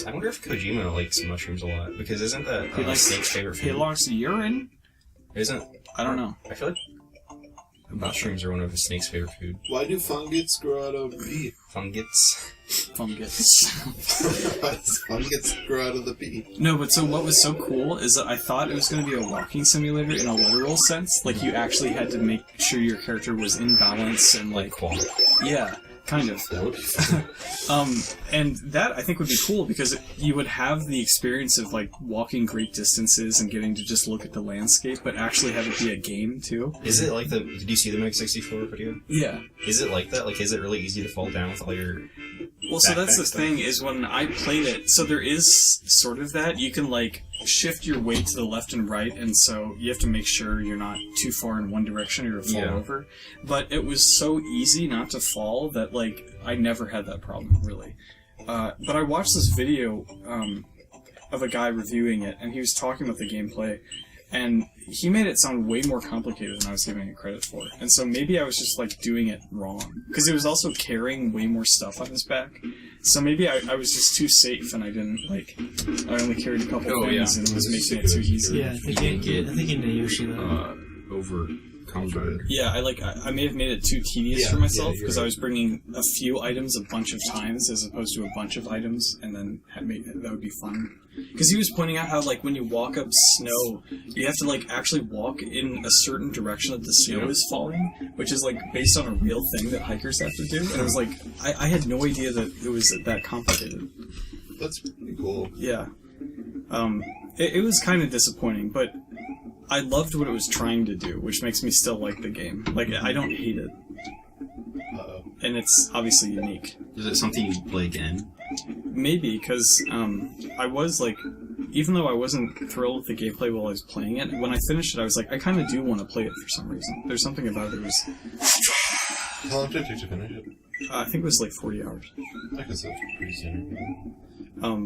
I wonder if Kojima likes mushrooms a lot, because isn't that Snake's favorite food? He likes urine? I don't know. I feel like mushrooms are one of the snake's favorite food. Why do fungus grow out of pee? Fungus. Why does fungus grow out of the pee? No, but so what was so cool is that I thought it was going to be a walking simulator in a literal sense. Like, you actually had to make sure your character was in balance and, like... quality. Yeah, kind of. That would be fun. And that, I think, would be cool, because you would have the experience of, like, walking great distances and getting to just look at the landscape, but actually have it be a game, too. Is it like did you see the Mega 64 video? Yeah. Is it like that? Like, is it really easy to fall down with all your... Well, so that's the thing, is when I played it, so there is sort of that. You can, like, shift your weight to the left and right, and so you have to make sure you're not too far in one direction or you'll fall over. But it was so easy not to fall that, like, I never had that problem, really. But I watched this video of a guy reviewing it, and he was talking about the gameplay, and he made it sound way more complicated than I was giving it credit for. And so maybe I was just, like, doing it wrong. Because it was also carrying way more stuff on his back. So maybe I was just too safe, and I didn't, like... I only carried a couple things, and it was making it too easy. Yeah, I think in Nayoshi, over combat. Yeah, I may have made it too tedious for myself, because I was bringing a few items a bunch of times, as opposed to a bunch of items, and then that would be fun. Because he was pointing out how, like, when you walk up snow, you have to, like, actually walk in a certain direction that the snow is falling, which is, like, based on a real thing that hikers have to do. And it was like, I had no idea that it was that complicated. That's pretty cool. Yeah. It was kind of disappointing, but I loved what it was trying to do, which makes me still like the game. Like, I don't hate it. Uh-oh. And it's obviously unique. Is it something you'd play again? Maybe, because I was, like, even though I wasn't thrilled with the gameplay while I was playing it, when I finished it, I was like, I kind of do want to play it for some reason. There's something about it that was... How long did it take to finish it? I think it was, like, 40 hours. I guess that's pretty standard.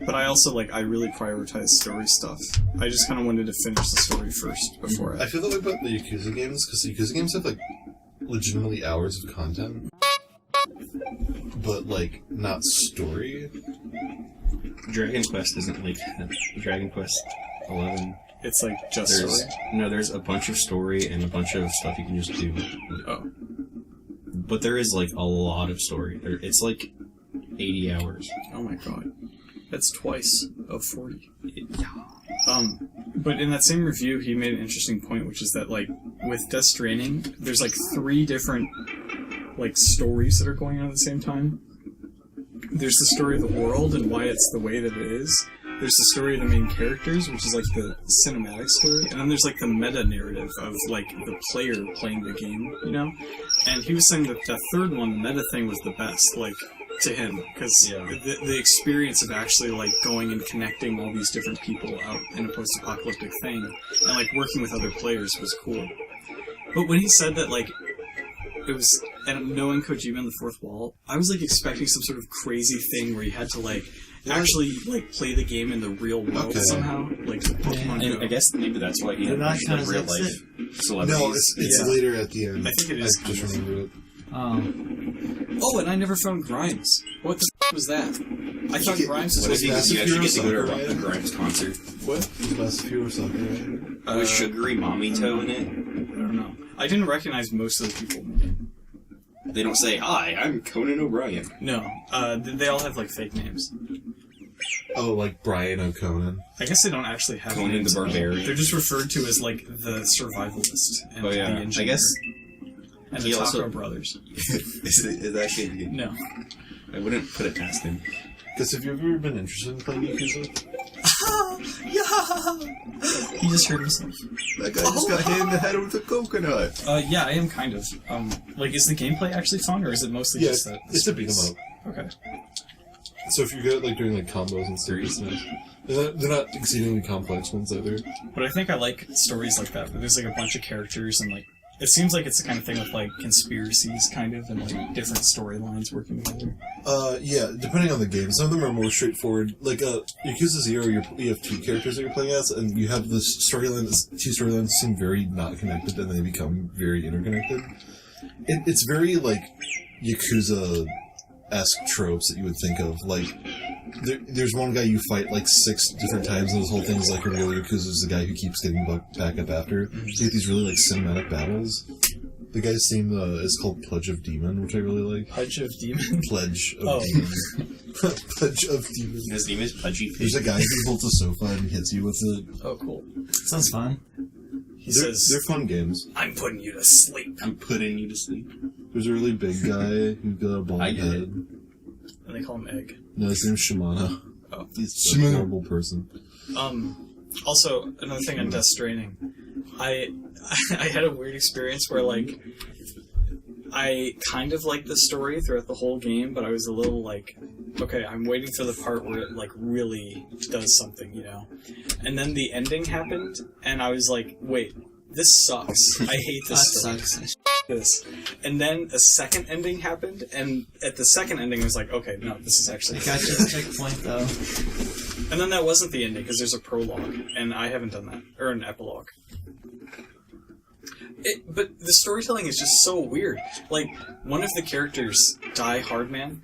But I also, like, I really prioritize story stuff. I just kind of wanted to finish the story first before I feel that way about the Yakuza games, because the Yakuza games have, like, legitimately hours of content. But, like, not story. Dragon Quest isn't like Dragon Quest 11. It's like just story? No, there's a bunch of story and a bunch of stuff you can just do. Oh. But there is, like, a lot of story. It's like 80 hours. Oh my god. That's twice of 40. Yeah. But in that same review, he made an interesting point, which is that, like, with Death Stranding, there's, like, 3 different, like, stories that are going on at the same time. There's the story of the world and why it's the way that it is. There's the story of the main characters, which is, like, the cinematic story. And then there's, like, the meta-narrative of, like, the player playing the game, you know? And he was saying that the third one, the meta thing, was the best, like, to him. Because the experience of actually, like, going and connecting all these different people out in a post-apocalyptic thing and, like, working with other players was cool. But when he said that, like, it was, and knowing Kojima and the fourth wall, I was, like, expecting some sort of crazy thing where you had to, like, actually, like, play the game in the real world somehow, like the Pokemon Go. And I guess maybe that's why he had like real life celebrities. No, it's later at the end. I think it is. I just remembered it. Oh, and I never found Grimes. What the f*** was that? I thought Grimes was... What if you actually get to go to a Ryan? Grimes concert? What? Best few or something, right? With Sugary Mommy Toe in it? I don't know. I didn't recognize most of the people in the game. They don't say, "Hi, I'm Conan O'Brien." No. They all have, like, fake names. Oh, like Brian O'Conan. I guess they don't actually have Conan names. the Barbarian. They're just referred to as, like, the survivalist. And Oh, yeah. The engineer. I guess... And the Taco Brothers. is actually... No. I wouldn't put it past him. Because have you ever been interested in playing Yakuza? Yeah! He just hurt himself. That guy just got hit in the head with a coconut. Yeah, I am kind of. Like, is the gameplay actually fun, or is it mostly just that? It's a beat 'em up. Okay. So if you're good at, like, doing, like, combos and stuff, it's nice. They're not exceedingly complex ones either. But I think I like stories like that, where there's, like, a bunch of characters, and, like, it seems like it's the kind of thing with, like, conspiracies, kind of, and, like, different storylines working together. Yeah, depending on the game. Some of them are more straightforward. Like, Yakuza 0, you have 2 characters that you're playing as, and you have this storyline, 2 storylines seem very not connected, and they become very interconnected. It's very, like, Yakuza-esque tropes that you would think of. Like, there's one guy you fight like 6 different times, and this whole thing is like a real Yakuza is the guy who keeps getting back up after. So you get these really like cinematic battles. The guy's theme is called Pledge of Demon, which I really like. Pledge of Demon? Pledge of Demon. Pledge of Demon. His name is Pudgy Pig. There's a guy who holds a sofa and hits you with it. Oh, cool. Sounds fun. He says, They're fun games. I'm putting you to sleep. I'm putting you to sleep. There's a really big guy who's got a bald I get head. it. And they call him Egg. No, his name's Shimano. Oh. He's a horrible person. Also, another thing on Death Stranding. I had a weird experience where, like, I kind of liked the story throughout the whole game, but I was a little like, okay, I'm waiting for the part where it, like, really does something, you know? And then the ending happened, and I was like, wait, this sucks. I hate this story. Sucks. This. And then a second ending happened, and at the second ending I was like, okay, no, this is actually... I got your checkpoint, though. And then that wasn't the ending, because there's a prologue, and I haven't done that. Or an epilogue. But the storytelling is just so weird. Like, one of the characters, Die Hardman,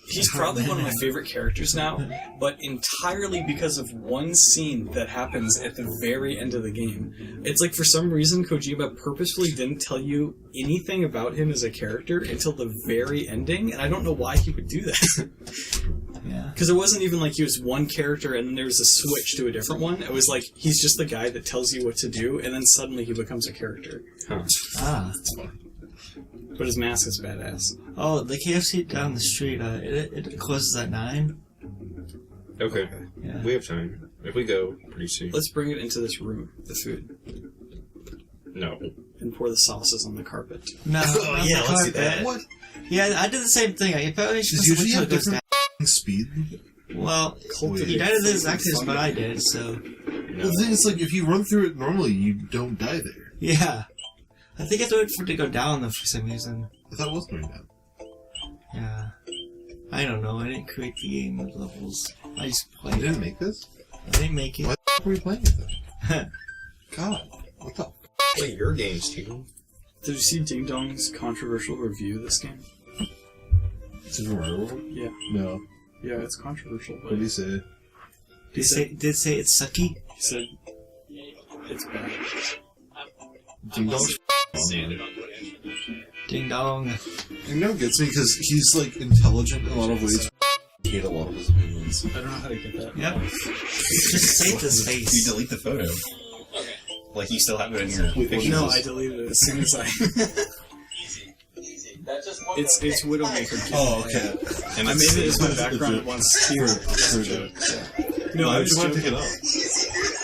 he's probably one of my favorite characters now, but entirely because of one scene that happens at the very end of the game. It's like, for some reason, Kojima purposefully didn't tell you anything about him as a character until the very ending, and I don't know why he would do that. Yeah. Because it wasn't even like he was one character and then there was a switch to a different one. It was like, he's just the guy that tells you what to do, and then suddenly he becomes a character. Huh. Ah. But his mask is badass. Oh, the KFC down the street, it closes at 9. Okay. Yeah. We have time. If we go pretty soon. Let's bring it into this room, the food, No. and pour the sauces on the carpet. No, Oh, yeah, let's do that. What? Yeah, I did the same thing. I apparently Does usually have different speed? Well, Wait. he died the exact same as what I did, so... No. The thing is, like, if you run through it normally, you don't die there. Yeah. I think I have to wait for it to go down, though, for some reason. I thought it was going down. Yeah. I don't know. I didn't create the game with levels. I just You played it. didn't make this? I didn't make it. Why the f*** were you playing it then? God, what the f***? Play your games, too. Did you see Ding Dong's controversial review of this game? Super Mario World? Yeah. No. Yeah, it's controversial, What but did he say? Did say it's sucky? he said it's bad. Ding Dong? Ding dong. Ding Dong gets me because he's, like, intelligent in a lot of ways. I hate a lot of his opinions. I don't know how to get that. Yep. Just save this You face. delete the photo. Like, you still have it in your Wait, picture. No, I deleted it as soon as I... It's Widowmaker. Oh, okay. And I it's- made it as my background once too. No, Why I would was you want to joking. take it off?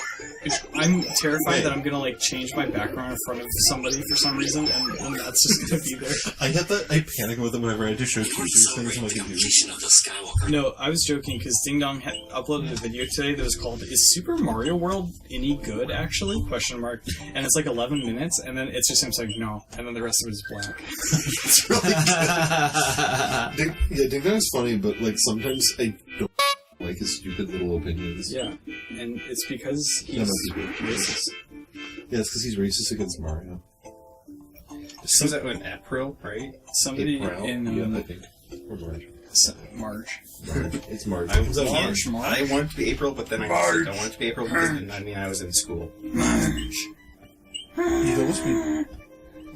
I'm terrified that I'm gonna like change my background in front of somebody for some reason, and that's just gonna be there. I had that. I panic with it whenever I had to show teachers things on my computer. No, I was joking because Ding Dong had uploaded a video today that was called "Is Super Mario World any good?" Actually, question mark, and it's like 11 minutes, and then it's just him saying no, and then the rest of it is blank. It's really good. Ding Dong's funny, but like sometimes I don't like his stupid little opinions. Yeah, and it's because he's No, no, he's racist. Yeah, it's because he's racist against Mario. Comes out in April, right? Somebody April? in Yeah, I think. Or March. March. It's March. I, Comes out in March. March. I want it to be April, but then I don't want it to be April because I mean I was in school. March. You'd almost be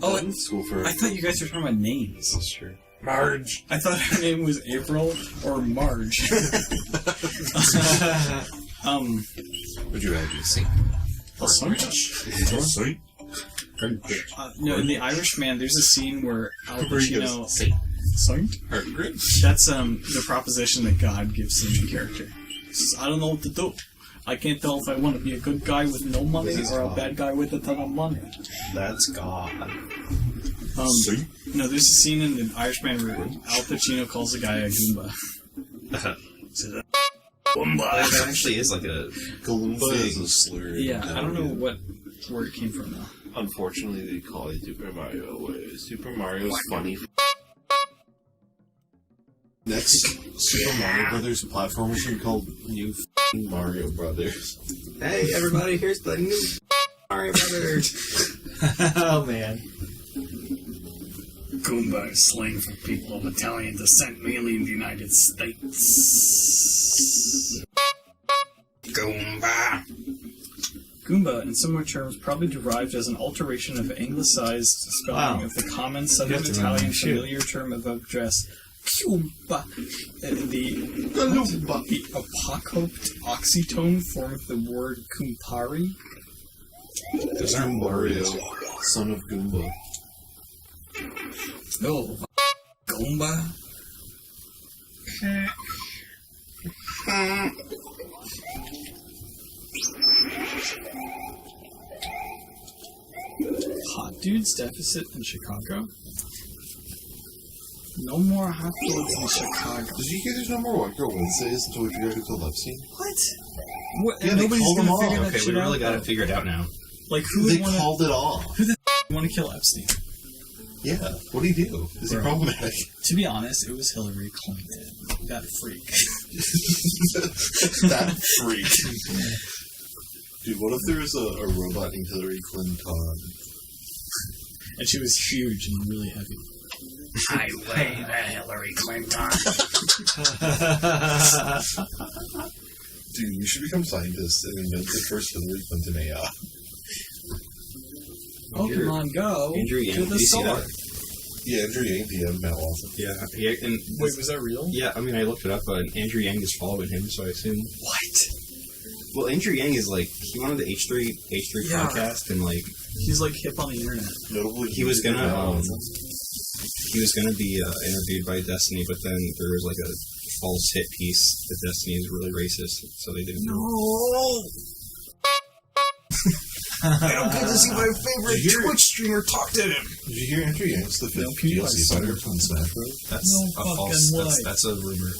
Oh, in school for. I thought you guys were talking about names. That's true. Marge. I thought her name was April or Marge. Would you rather be Saint? Saint? No, in The Irishman, there's a scene where Al Pacino... Saint. Saint? Great. That's the proposition that God gives the main character. He says, I don't know what to do. I can't tell if I want to be a good guy with no money This is or a God. bad guy with a ton of money. That's God. Saint? No, there's a scene in The Irishman where Al Pacino calls a guy a Goomba. He says, That actually is like a Galumba is a slur. yeah, I don't know where it came from, though. Unfortunately, they call it Super Mario. Super Mario's funny. Next, Super Mario Brothers platformer should be called New Mario Brothers. Hey everybody, here's the new Mario Brothers. Oh man. Goomba is slang for people of Italian descent, mainly in the United States. Goomba. Goomba, in similar terms, probably derived as an alteration of anglicized spelling of the common Southern Italian familiar term of address, Goomba. The apocoped oxytone form of the word Kumpari. There's our Mario, son of Goomba. Oh, Goomba. Hot dudes deficit in Chicago? No more hot dudes in Chicago. Did you hear there's no more White Girl Wednesdays until we figure out who killed Epstein? What? Yeah, they Nobody's called them gonna off. figure that Okay, shit we really out, got to though. figure it out now. Like, who They would want called it off. to kill Epstein? Yeah, what did he do? Is he Bro. problematic? To be honest, it was Hillary Clinton. That freak. That freak. Dude, what if there was a robot named Hillary Clinton? And she was huge and really heavy. I weigh the Hillary Clinton. Dude, we should become scientists and invent the first Hillary Clinton AI. Pokemon Go Andrew Yang, to the did you see that? sword. Yeah, Andrew Yang, DM, Matt Watson. Yeah, and Wait, was that real? yeah, I mean, I looked it up, but Andrew Yang is following him, so I assume. What? Well, Andrew Yang is like, he wanted the H3 Yeah. podcast, and like, He's like hip on the internet. Notably, he was gonna, Matt Watson. be interviewed by Destiny, but then there was like a false hit piece that Destiny is really racist, so they didn't. No. I don't get to see my favorite Twitch streamer talk to him. Did you hear Andrew Yang's the fifth PewDiePie DLC fighter from Smash Bros? That's No a false. fucking way. That's a rumor.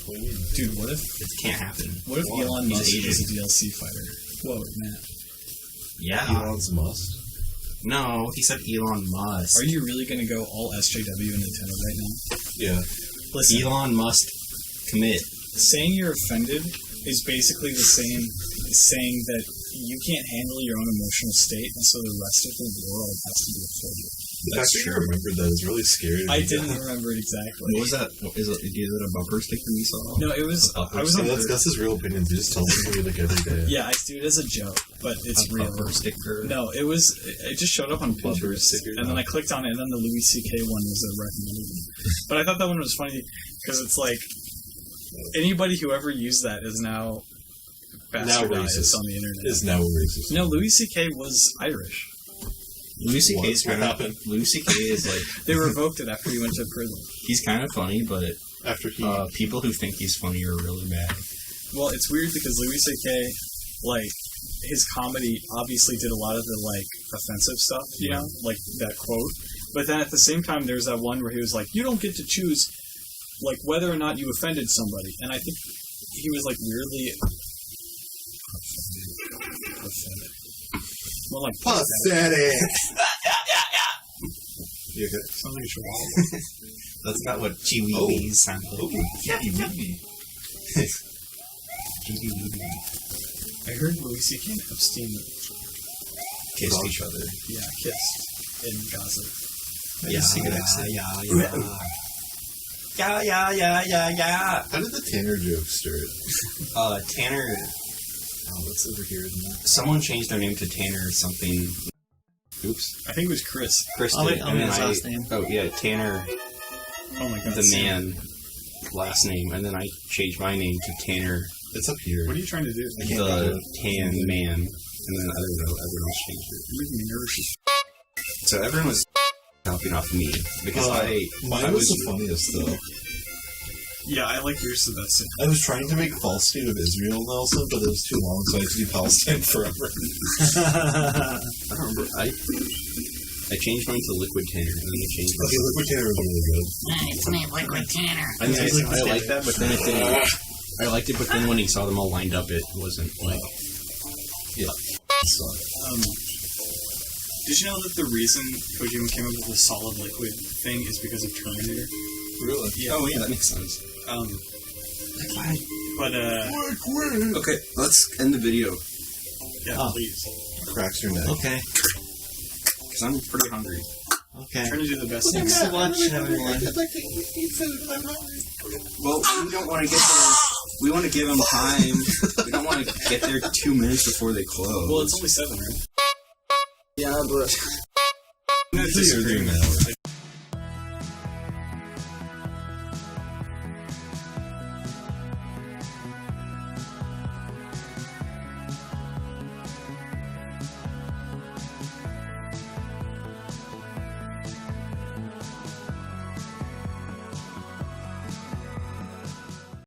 What do you mean? Dude, what if It can't happen. Elon He's Musk Asian. is a DLC fighter? Whoa, Matt. Yeah. Elon's must. No, he said Elon Musk. Are you really gonna go all SJW and Nintendo right now? Yeah. Listen, Elon must commit. saying you're offended is basically the same as saying that you can't handle your own emotional state, and so the rest of the world has to be offended. The fact that you remembered that is really scary. I didn't remember it exactly. What was that? Is it a bumper sticker we saw? No, it was. I was on. That's his real opinions. He just tells me like every day. Yeah, I do it as a joke, but it's A real. bumper sticker. No, it was. It just showed up on Bumper Pinterest, sticker, and then no. I clicked on it, and then the Louis C.K. one was a recommended one. But I thought that one was funny because it's like anybody who ever used that is now bastardized racist. on the internet. Is now racist. No, Louis C.K. was Irish. Louis C.K. is What kind of happened? Louis C.K. is like They revoked it after he went to prison. he's kind of funny, but After he people who think he's funny are really mad. Well, it's weird because Louis C.K. like his comedy obviously did a lot of the like offensive stuff, you know, like that quote. But then at the same time, there's that one where he was like, "You don't get to choose like whether or not you offended somebody," and I think he was like weirdly offended. Well, like pathetic. You okay? Sounds like a chihuahua. That's not what chihuahuas sound like. I heard Louis C.K. and Epstein, Kissed each other. kissed in Gaza. Yeah. How did the Tanner joke start? Tanner. Oh, that's over here, isn't it? Someone changed their name to Tanner something. Oops. I think it was Chris. Chris I'll did, wait, I'll and get then his I. last name. Oh yeah, Tanner, Oh my god. the man, last name, and then I changed my name to Tanner, It's up here. What are you trying to do? the Tan Man, and then I don't know, everyone else changed it. You're making me nervous. So everyone was copying off me because Mine I was the funniest though. Yeah, I like yours the best. I was trying to make false state of Israel Nelson, but it was too long, so I had to do Palestine forever. I don't remember. I changed mine to Liquid Tanner, and then I changed Okay, Liquid Tanner was really good. It's me, Liquid Tanner. I mean, I liked that, but then it didn't. I liked it, but then when he saw them all lined up, it wasn't like. Yeah. So, Did you know that the reason Kojima came up with the solid liquid thing is because of Terminator? really? Yeah. Oh yeah, that makes sense. But Liquid! Okay, let's end the video yeah, Oh. please. Cracks your neck. Okay. because I'm pretty hungry. Okay. Trying to do the best. Thanks for watching, everyone. I'd like to eat food in my mouth. Well, we don't want to get there. We want to give them time. We don't want to get there 2 minutes before they close. Well, it's only 7, right? Yeah, but... I'm not disagreeing now.